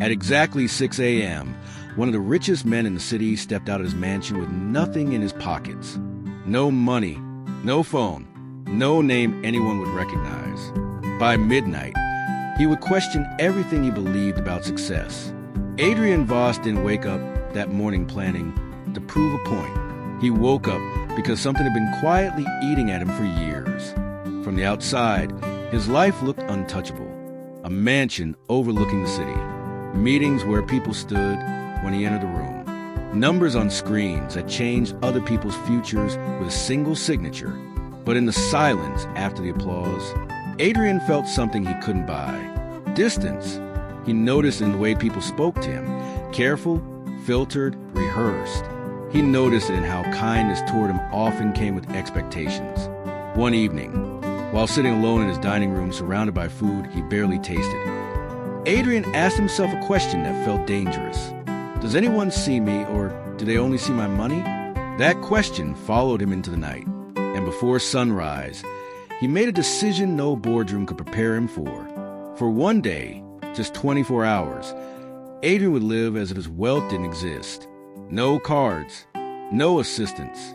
At exactly 6 a.m., one of the richest men in the city stepped out of his mansion with nothing in his pockets. No money, no phone, no name anyone would recognize. By midnight, he would question everything he believed about success. Adrian Voss didn't wake up that morning planning to prove a point. He woke up because something had been quietly eating at him for years. From the outside, his life looked untouchable. A mansion overlooking the city. Meetings where people stood when he entered the room. Numbers on screens that changed other people's futures with a single signature. But in the silence after the applause, Adrian felt something he couldn't buy. Distance. He noticed in the way people spoke to him. Careful, filtered, rehearsed. He noticed it in how kindness toward him often came with expectations. One evening, while sitting alone in his dining room surrounded by food he barely tasted, Adrian asked himself a question that felt dangerous. Does anyone see me, or do they only see my money? That question followed him into the night, and before sunrise, he made a decision no boardroom could prepare him for. For one day, just 24 hours, Adrian would live as if his wealth didn't exist. No cards, no assistance,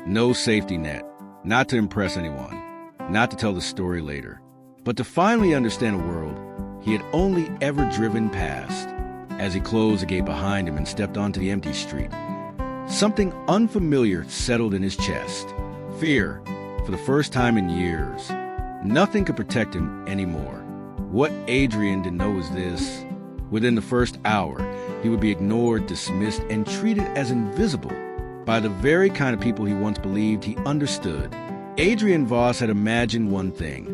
no safety net, not to impress anyone, not to tell the story later, but to finally understand a world he had only ever driven past. As he closed the gate behind him and stepped onto the empty street, something unfamiliar settled in his chest. Fear, for the first time in years. Nothing could protect him anymore. What Adrian didn't know was this. Within the first hour, he would be ignored, dismissed, and treated as invisible by the very kind of people he once believed he understood. Adrian Voss had imagined one thing,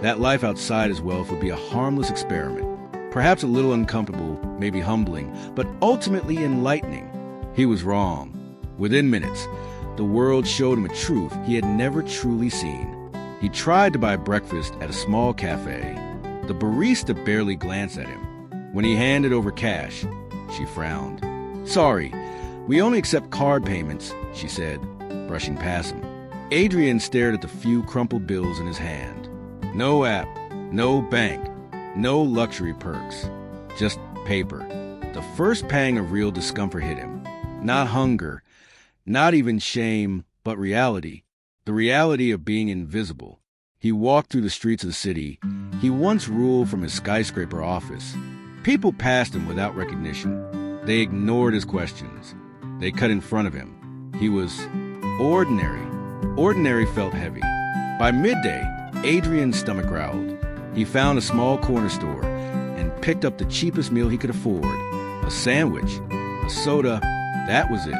that life outside his wealth would be a harmless experiment, perhaps a little uncomfortable, maybe humbling, but ultimately enlightening. He was wrong. Within minutes, the world showed him a truth he had never truly seen. He tried to buy breakfast at a small cafe. The barista barely glanced at him. When he handed over cash, she frowned. "Sorry, we only accept card payments," she said, brushing past him. Adrian stared at the few crumpled bills in his hand. No app, no bank, no luxury perks, just paper. The first pang of real discomfort hit him. Not hunger, not even shame, but reality. The reality of being invisible. He walked through the streets of the city he once ruled from his skyscraper office. People passed him without recognition. They ignored his questions. They cut in front of him. He was ordinary. Ordinary felt heavy. By midday, Adrian's stomach growled. He found a small corner store and picked up the cheapest meal he could afford. A sandwich, a soda, that was it.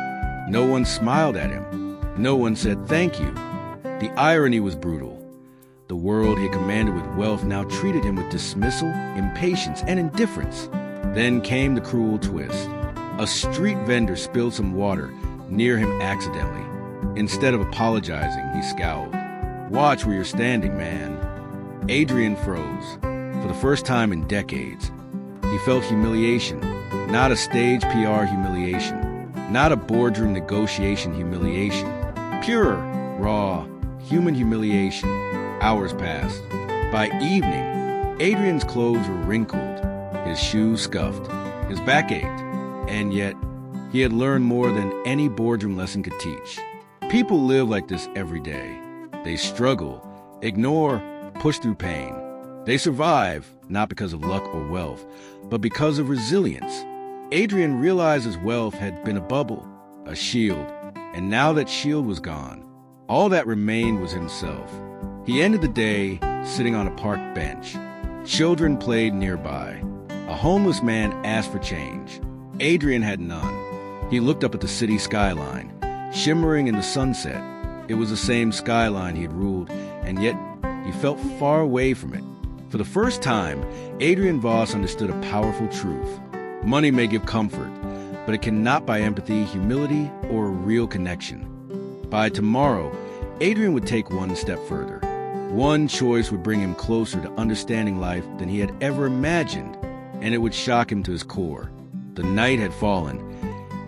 No one smiled at him. No one said thank you. The irony was brutal. The world he commanded with wealth now treated him with dismissal, impatience, and indifference. Then came the cruel twist. A street vendor spilled some water near him accidentally. Instead of apologizing, he scowled. "Watch where you're standing, man." Adrian froze. For the first time in decades, he felt humiliation. Not a stage PR humiliation. Not a boardroom negotiation humiliation. Pure, raw, human humiliation. Hours passed. By evening, Adrian's clothes were wrinkled, his shoes scuffed, his back ached, and yet he had learned more than any boardroom lesson could teach. People live like this every day. They struggle, ignore, push through pain. They survive, not because of luck or wealth, but because of resilience. Adrian realized his wealth had been a bubble, a shield, and now that shield was gone, all that remained was himself. He ended the day sitting on a park bench. Children played nearby. A homeless man asked for change. Adrian had none. He looked up at the city skyline, shimmering in the sunset. It was the same skyline he had ruled, and yet he felt far away from it. For the first time, Adrian Voss understood a powerful truth. Money may give comfort, but it cannot buy empathy, humility, or a real connection. By tomorrow, Adrian would take one step further. One choice would bring him closer to understanding life than he had ever imagined, and it would shock him to his core. The night had fallen,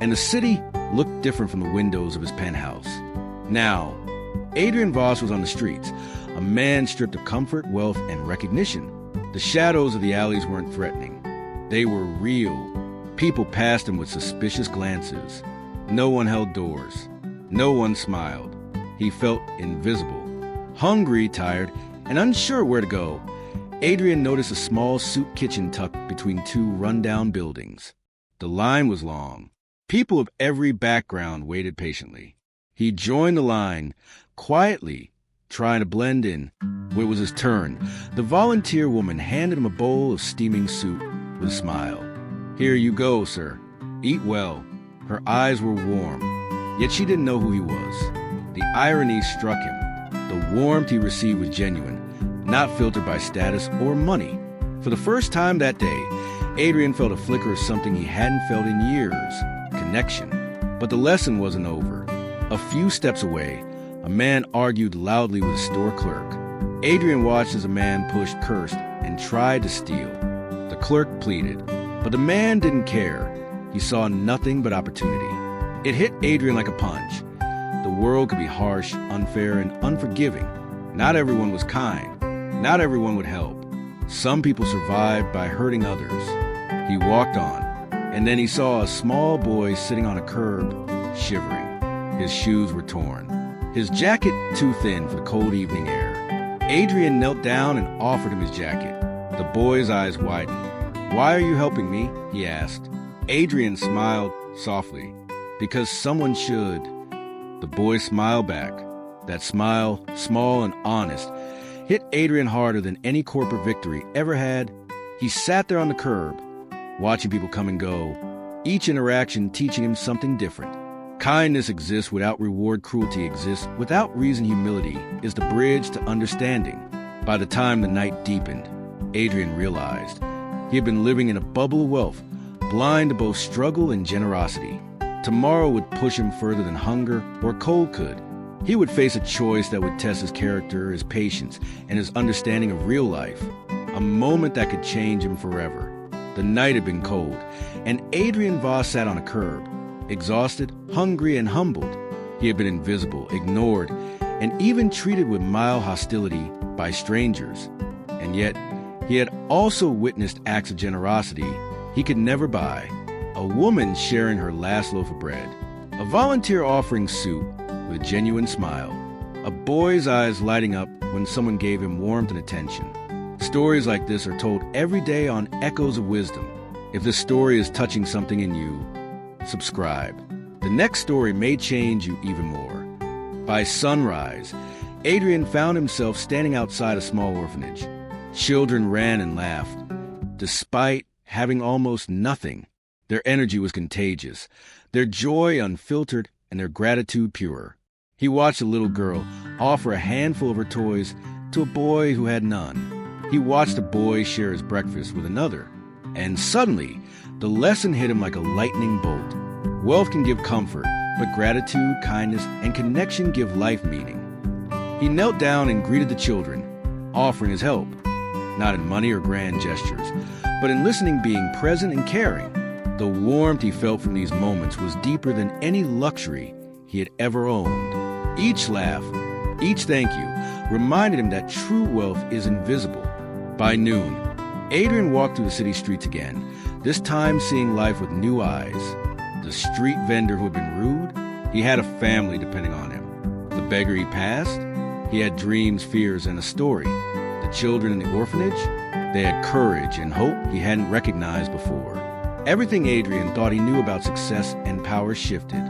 and the city looked different from the windows of his penthouse. Now, Adrian Voss was on the streets, a man stripped of comfort, wealth, and recognition. The shadows of the alleys weren't threatening. They were real. People passed him with suspicious glances. No one held doors. No one smiled. He felt invisible. Hungry, tired, and unsure where to go, Adrian noticed a small soup kitchen tucked between two rundown buildings. The line was long. People of every background waited patiently. He joined the line, quietly, trying to blend in. When it was his turn, the volunteer woman handed him a bowl of steaming soup with a smile. "Here you go, sir. Eat well." Her eyes were warm, yet she didn't know who he was. The irony struck him. The warmth he received was genuine, not filtered by status or money. For the first time that day, Adrian felt a flicker of something he hadn't felt in years: connection. But the lesson wasn't over. A few steps away, a man argued loudly with a store clerk. Adrian watched as a man pushed, cursed, and tried to steal. The clerk pleaded, but the man didn't care. He saw nothing but opportunity. It hit Adrian like a punch. The world could be harsh, unfair, and unforgiving. Not everyone was kind. Not everyone would help. Some people survived by hurting others. He walked on, and then he saw a small boy sitting on a curb, shivering. His shoes were torn, his jacket too thin for the cold evening air. Adrian knelt down and offered him his jacket. The boy's eyes widened. "Why are you helping me?" he asked. Adrian smiled softly. "Because someone should." The boy smiled back. That smile, small and honest, hit Adrian harder than any corporate victory ever had. He sat there on the curb, watching people come and go, each interaction teaching him something different. Kindness exists without reward, cruelty exists without reason, humility is the bridge to understanding. By the time the night deepened, Adrian realized he had been living in a bubble of wealth, blind to both struggle and generosity. Tomorrow would push him further than hunger or cold could. He would face a choice that would test his character, his patience, and his understanding of real life. A moment that could change him forever. The night had been cold, and Adrian Voss sat on a curb, exhausted, hungry, and humbled. He had been invisible, ignored, and even treated with mild hostility by strangers. And yet, he had also witnessed acts of generosity he could never buy. A woman sharing her last loaf of bread. A volunteer offering soup with a genuine smile. A boy's eyes lighting up when someone gave him warmth and attention. Stories like this are told every day on Echoes of Wisdom. If this story is touching something in you, subscribe. The next story may change you even more. By sunrise, Adrian found himself standing outside a small orphanage. Children ran and laughed. Despite having almost nothing, their energy was contagious, their joy unfiltered, and their gratitude pure. He watched a little girl offer a handful of her toys to a boy who had none. He watched a boy share his breakfast with another. And suddenly, the lesson hit him like a lightning bolt. Wealth can give comfort, but gratitude, kindness, and connection give life meaning. He knelt down and greeted the children, offering his help, not in money or grand gestures, but in listening, being present, and caring. The warmth he felt from these moments was deeper than any luxury he had ever owned. Each laugh, each thank you, reminded him that true wealth is invisible. By noon, Adrian walked through the city streets again, this time seeing life with new eyes. The street vendor who had been rude, he had a family depending on him. The beggar he passed, he had dreams, fears, and a story. The children in the orphanage, they had courage and hope he hadn't recognized before. Everything Adrian thought he knew about success and power shifted.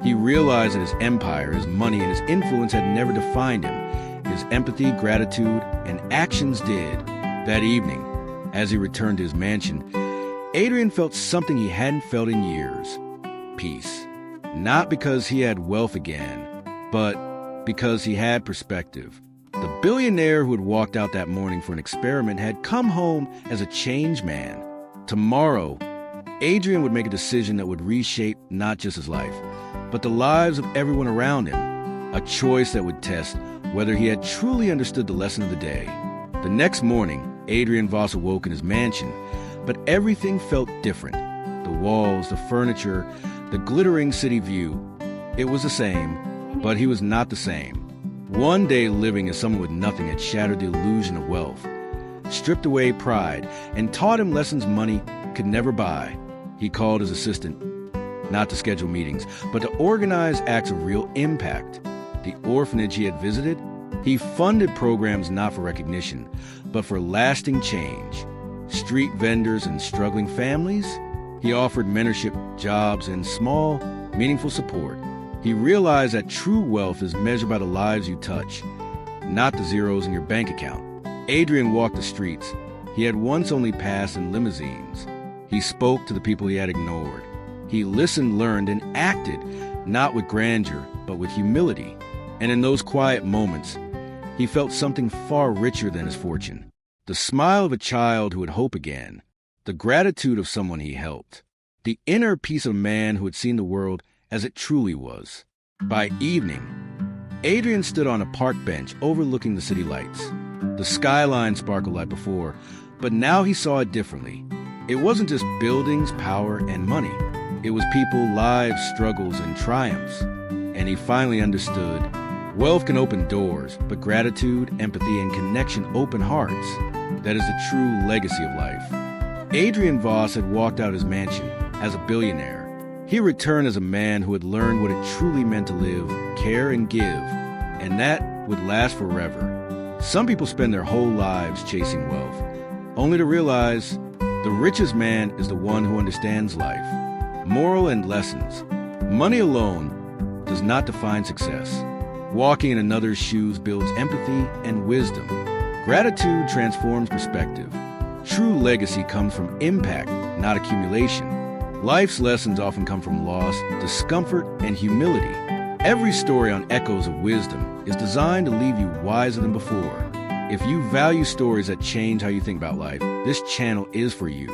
He realized that his empire, his money, and his influence had never defined him. His empathy, gratitude, and actions did. That evening, as he returned to his mansion, Adrian felt something he hadn't felt in years. Peace. Not because he had wealth again, but because he had perspective. The billionaire who had walked out that morning for an experiment had come home as a changed man. Tomorrow, Adrian would make a decision that would reshape not just his life, but the lives of everyone around him. A choice that would test whether he had truly understood the lesson of the day. The next morning, Adrian Voss awoke in his mansion, but everything felt different. The walls, the furniture, the glittering city view. It was the same, but he was not the same. One day living as someone with nothing had shattered the illusion of wealth, stripped away pride, and taught him lessons money could never buy. He called his assistant, not to schedule meetings, but to organize acts of real impact. The orphanage he had visited, he funded programs not for recognition, but for lasting change. Street vendors and struggling families, he offered mentorship, jobs, and small, meaningful support. He realized that true wealth is measured by the lives you touch, not the zeros in your bank account. Adrian walked the streets he had once only passed in limousines. He spoke to the people he had ignored. He listened, learned, and acted, not with grandeur, but with humility. And in those quiet moments, he felt something far richer than his fortune. The smile of a child who had hope again, the gratitude of someone he helped, the inner peace of a man who had seen the world as it truly was. By evening, Adrian stood on a park bench overlooking the city lights. The skyline sparkled like before, but now he saw it differently. It wasn't just buildings, power, and money. It was people, lives, struggles, and triumphs. And he finally understood. Wealth can open doors, but gratitude, empathy, and connection open hearts. That is the true legacy of life. Adrian Voss had walked out his mansion as a billionaire. He returned as a man who had learned what it truly meant to live, care, and give, and that would last forever. Some people spend their whole lives chasing wealth, only to realize the richest man is the one who understands life, moral and lessons. Money alone does not define success. Walking in another's shoes builds empathy and wisdom. Gratitude transforms perspective. True legacy comes from impact, not accumulation. Life's lessons often come from loss, discomfort, and humility. Every story on Echoes of Wisdom is designed to leave you wiser than before. If you value stories that change how you think about life, this channel is for you.